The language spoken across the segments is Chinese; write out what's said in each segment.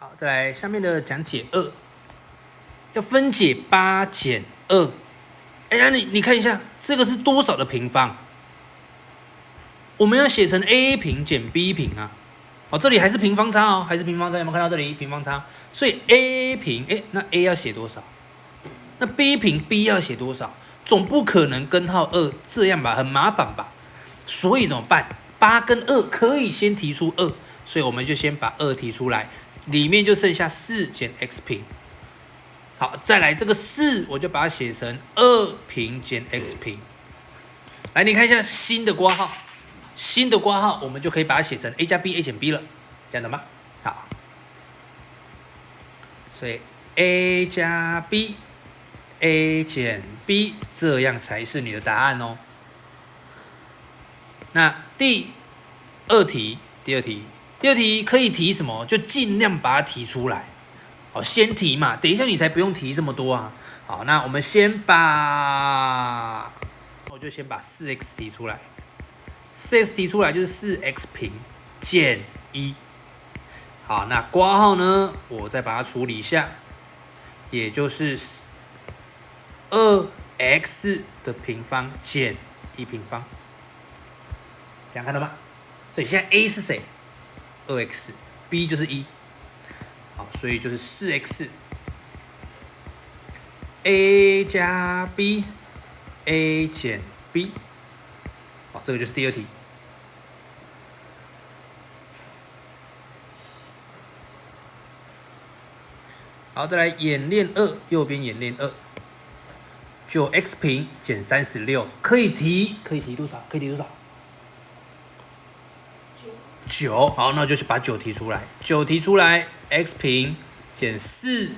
好，再来下面的讲解2，要分解8减2。哎呀，你看一下，这个是多少的平方？我们要写成 a 平减 b 平啊。哦，这里还是平方差哦，还是平方差，有没有看到这里平方差？所以 a 平，那 a 要写多少？那 b 平 b 要写多少？总不可能根号2这样吧，很麻烦吧？所以怎么办？8跟2可以先提出2，所以我们就先把2提出来，里面就剩下4减 x 平。好，再来这个4，我就把它写成2平减 x 平。来，你看一下新的括号，新的括号，我们就可以把它写成 a 加 b a 减 b 了，这样的吗？好，所以 a 加 b a 减 b， 这样才是你的答案哦。那第二题可以提什么？就尽量把它提出来。哦，先提嘛，等一下你才不用提这么多啊。好，那我们我就先把4x 提出来，4x 提出来就是4x 平减1。好，那括号呢，我再把它处理一下，也就是2x 的平方减1平方，这样看到吗？所以现在 a 是谁？2x， b 就是1。好，所以就是4x a 加 b a 减 b。好，这个就是第二题。好，再来演练2，右边演练2。9x 平减36，可以提多少？可以提多少？9。好，那我就去把9提出来。9提出来 ，x 平减4。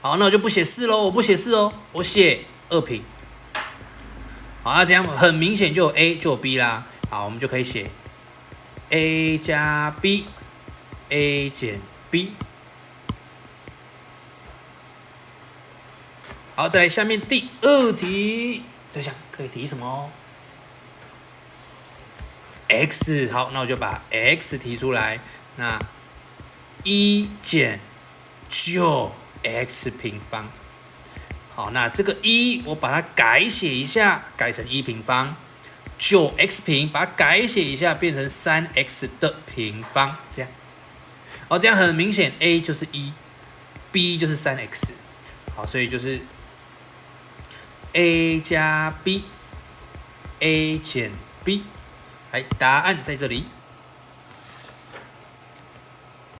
好，那我就不写4喽，我不写4哦，我写2平。好，那这样很明显就有 a 就有 b 啦。好，我们就可以写 a 加 b a 减 b。好，再来下面第2题，这项可以提什么？x。好，那我就把 x 提出来。那1减9x 平方。好，那这个1我把它改写一下，改成1平方。9x 平把它改写一下，变成3x 的平方，这样。好，这样很明显 a 就是1 b 就是 3x。好，所以就是 a 加 b a 减 b。来，答案在这里。